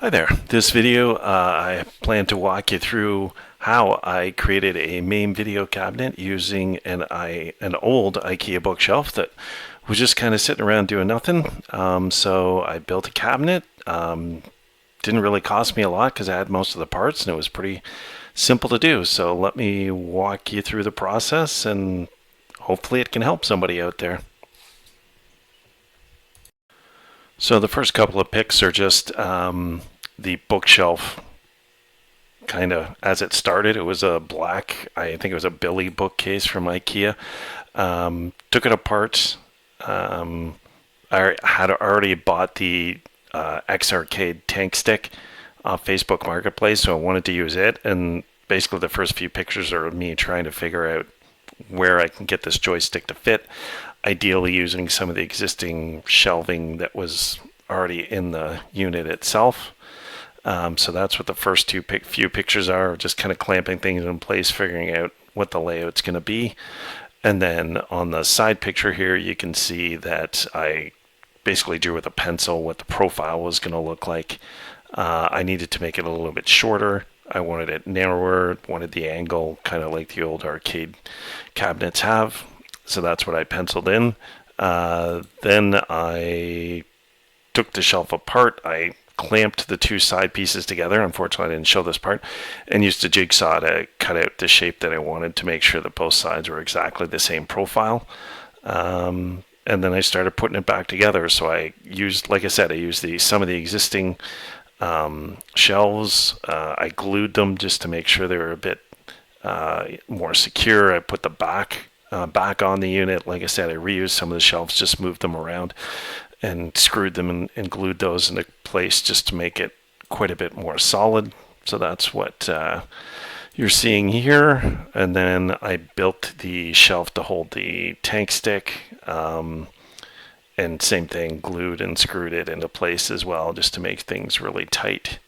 Hi there. This video, I plan to walk you through how I created a MAME video cabinet using an old IKEA bookshelf that was just kind of sitting around doing nothing. So I built a cabinet. Didn't really cost me a lot because I had most of the parts and it was pretty simple to do. So let me walk you through the process and hopefully it can help somebody out there. So the first couple of pics are just the bookshelf kind of as it started. It was a black, I think it was a Billy bookcase from IKEA. Took it apart. I had already bought the X-Arcade tank stick off Facebook Marketplace, so I wanted to use it. And basically the first few pictures are of me trying to figure out where I can get this joystick to fit, ideally using some of the existing shelving that was already in the unit itself. So that's what the first few pictures are, just kind of clamping things in place, figuring out what the layout's going to be. And then on the side picture here, you can see that I basically drew with a pencil what the profile was going to look like. I needed to make it a little bit shorter. I wanted it narrower, wanted the angle kind of like the old arcade cabinets have. So that's what I penciled in. Then I took the shelf apart. I clamped the two side pieces together. Unfortunately, I didn't show this part, and used a jigsaw to cut out the shape that I wanted to make sure that both sides were exactly the same profile. And then I started putting it back together. So I used, like I said, I used some of the existing shelves. I glued them just to make sure they were a bit more secure. I put the back on the unit. Like I said, I reused some of the shelves, just moved them around and screwed them and glued those into place just to make it quite a bit more solid. So that's what you're seeing here. And then I built the shelf to hold the tank stick. And same thing, glued and screwed it into place as well, just to make things really tight.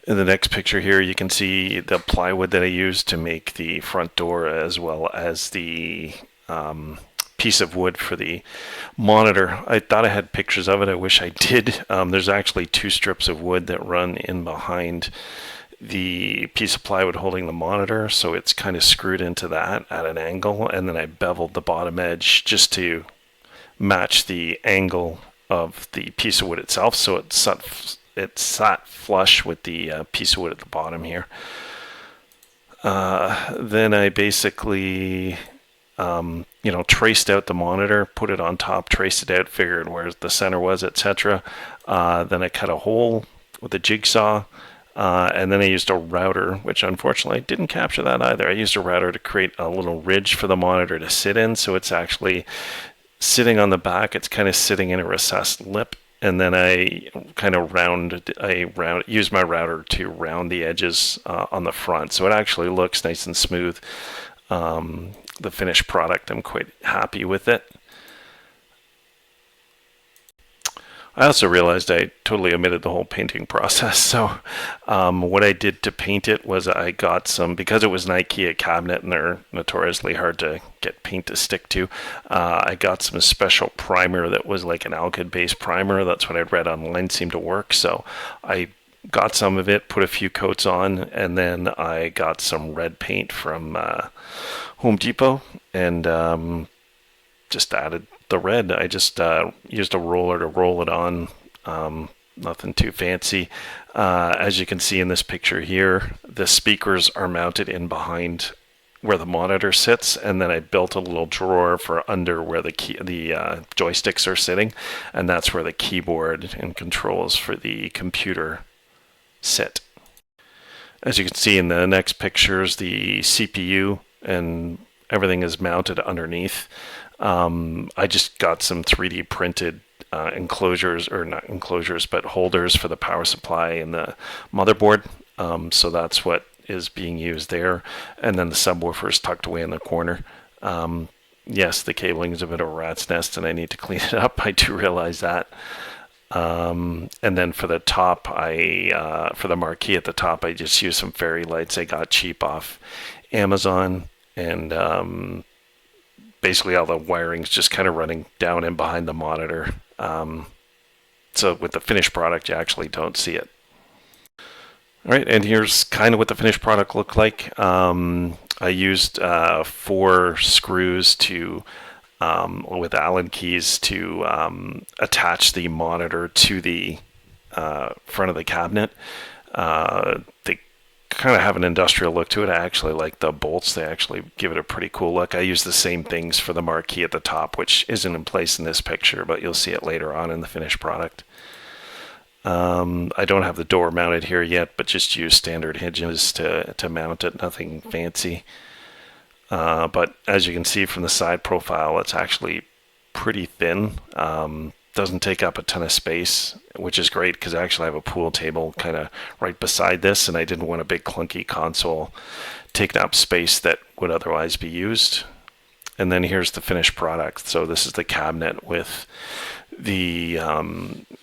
In the next picture here, you can see the plywood that I used to make the front door, as well as the piece of wood for the monitor. I thought I had pictures of it. I wish I did. There's actually two strips of wood that run in behind the piece of plywood holding the monitor, so it's kind of screwed into that at an angle, and then I beveled the bottom edge just to match the angle of the piece of wood itself, so it sat flush with the piece of wood at the bottom here. Then I basically traced out the monitor, put it on top, traced it out, figured where the center was, etc. Then I cut a hole with a jigsaw. And then I used a router, which unfortunately I didn't capture that either. I used a router to create a little ridge for the monitor to sit in, so it's actually sitting on the back. It's kind of sitting in a recessed lip, and then I kind of used my router to round the edges on the front, so it actually looks nice and smooth. The finished product, I'm quite happy with it. I also realized I totally omitted the whole painting process. So what I did to paint it was I got some, because it was an IKEA cabinet and they're notoriously hard to get paint to stick to, I got some special primer that was like an alkyd-based primer. That's what I'd read online seemed to work. So I got some of it, put a few coats on, and then I got some red paint from Home Depot and just added the red. I just used a roller to roll it on, nothing too fancy. As you can see in this picture here, the speakers are mounted in behind where the monitor sits, and then I built a little drawer for under where the joysticks are sitting, and that's where the keyboard and controls for the computer sit. As you can see in the next pictures, the CPU and everything is mounted underneath. I just got some 3D printed enclosures, or not enclosures, but holders for the power supply and the motherboard. So that's what is being used there. And then the subwoofer is tucked away in the corner. Yes, the cabling is a bit of a rat's nest and I need to clean it up. I do realize that. And then for the top, for the marquee at the top, I just used some fairy lights I got cheap off Amazon. And basically all the wiring's just kind of running down and behind the monitor. So with the finished product, you actually don't see it. All right, and here's kind of what the finished product looked like. I used 4 screws to, with Allen keys to attach the monitor to the front of the cabinet. They kind of have an industrial look to it. I actually like the bolts. They actually give it a pretty cool look. I use the same things for the marquee at the top, which isn't in place in this picture, but you'll see it later on in the finished product. I don't have the door mounted here yet, but just use standard hinges to mount it, nothing fancy. But as you can see from the side profile, it's actually pretty thin. Doesn't take up a ton of space, which is great because I actually have a pool table kind of right beside this, and I didn't want a big clunky console taking up space that would otherwise be used. And then here's the finished product. So this is the cabinet with the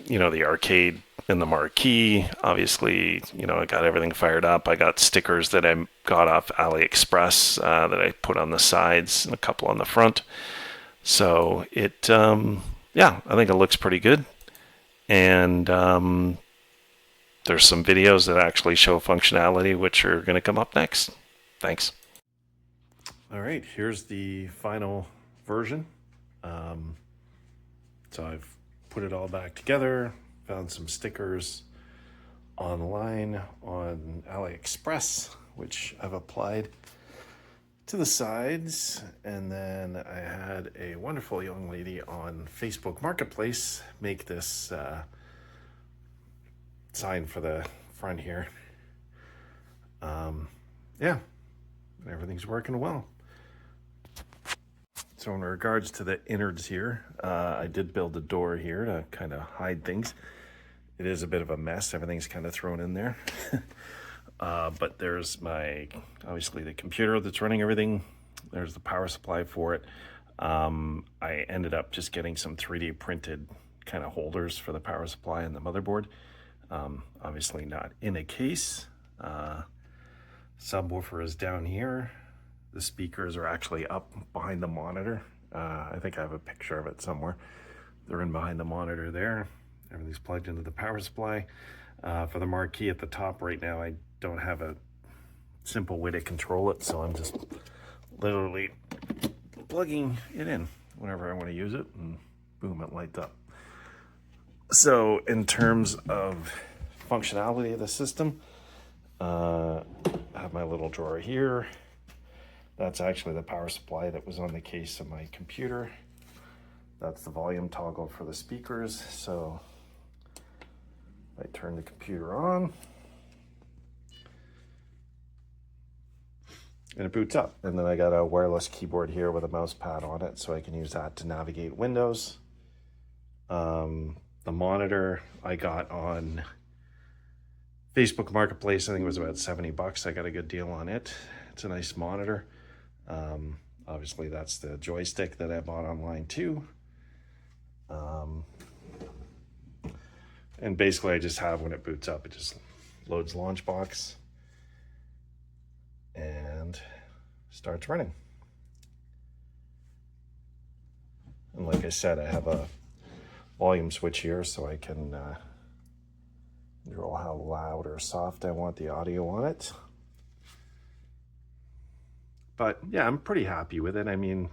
the arcade and the marquee. Obviously, I got everything fired up. I got stickers that I got off AliExpress that I put on the sides and a couple on the front. So it, I think it looks pretty good. And there's some videos that actually show functionality, which are going to come up next. Thanks. All right, here's the final version. So I've put it all back together, found some stickers online on AliExpress, which I've applied to the sides. And then I had a wonderful young lady on Facebook Marketplace make this sign for the front here. Everything's working well. So in regards to the innards here, I did build a door here to kind of hide things. It is a bit of a mess. Everything's kind of thrown in there. But there's obviously the computer that's running everything. There's the power supply for it. I ended up just getting some 3D printed kind of holders for the power supply and the motherboard. Obviously not in a case. Subwoofer is down here. The speakers are actually up behind the monitor. I think I have a picture of it somewhere. They're in behind the monitor there. Everything's plugged into the power supply. For the marquee at the top right now, I don't have a simple way to control it, so I'm just literally plugging it in whenever I want to use it, and boom, it lights up. So in terms of functionality of the system, I have my little drawer here. That's actually the power supply that was on the case of my computer. That's the volume toggle for the speakers. So I turn the computer on and it boots up. And then I got a wireless keyboard here with a mouse pad on it, so I can use that to navigate windows. The monitor I got on Facebook Marketplace, I think it was about $70. I got a good deal on it. It's a nice monitor. Obviously that's the joystick that I bought online too. And basically I just have, when it boots up, it just loads Launchbox and starts running. And like I said, I have a volume switch here so I can control how loud or soft I want the audio on it. But yeah, I'm pretty happy with it. I mean,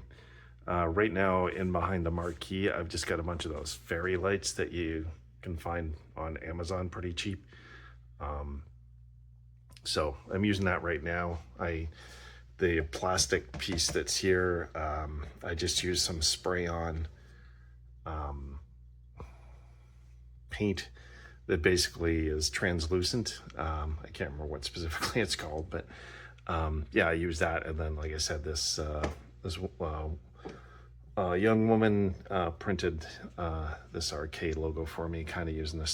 right now in behind the marquee, I've just got a bunch of those fairy lights that you can find on Amazon pretty cheap. So I'm using that right now. The plastic piece that's here, I just used some spray on paint that basically is translucent. I can't remember what specifically it's called, but yeah, I use that. And then, like I said, this young woman printed this arcade logo for me, kind of using the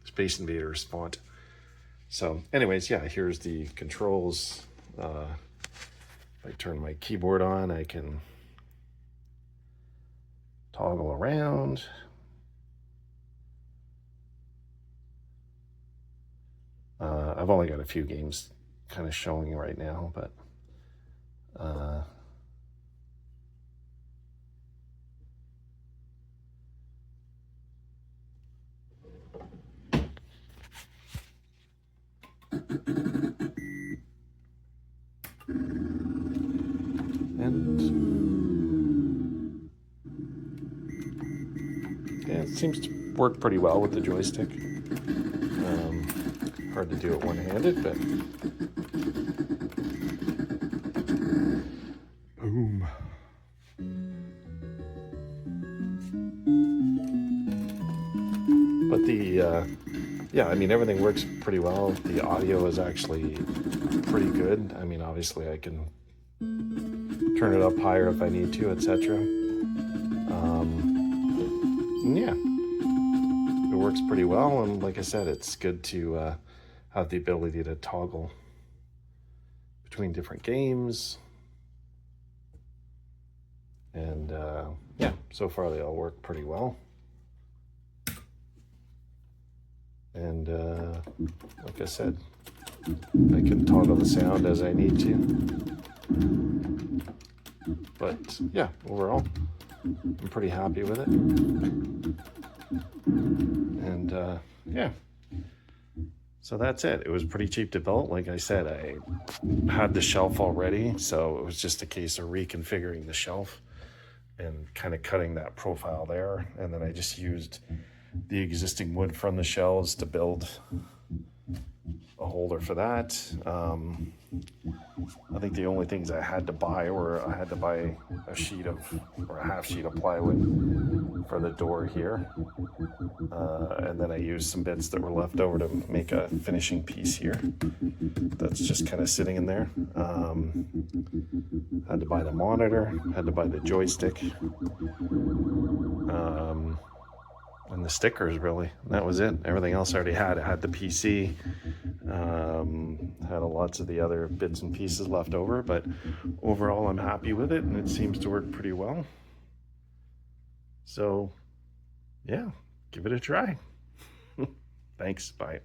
Space Invaders font. So anyways, yeah, here's the controls. If I turn my keyboard on, I can toggle around. I've only got a few games kind of showing right now, but And yeah, it seems to work pretty well with the joystick. Hard to do it one-handed, but boom. But yeah, I mean, everything works pretty well. The audio is actually pretty good. I mean, obviously I can turn it up higher if I need to, etc. Yeah, it works pretty well. And like I said, it's good to have the ability to toggle between different games. And yeah, so far they all work pretty well. And like I said, I can toggle the sound as I need to. But yeah, overall, I'm pretty happy with it. And yeah, so that's it. It was pretty cheap to build. Like I said, I had the shelf already, so it was just a case of reconfiguring the shelf and kind of cutting that profile there. And then I just used the existing wood from the shelves to build a holder for that. I think the only things I had to buy were I had to buy a sheet of, or a half sheet of plywood for the door here. And then I used some bits that were left over to make a finishing piece here. That's just kind of sitting in there. Had to buy the monitor, had to buy the joystick, and the stickers, really. That was it. Everything else I already had. I had the PC, had lots of the other bits and pieces left over, but overall I'm happy with it, and it seems to work pretty well. So yeah, give it a try. Thanks, bye.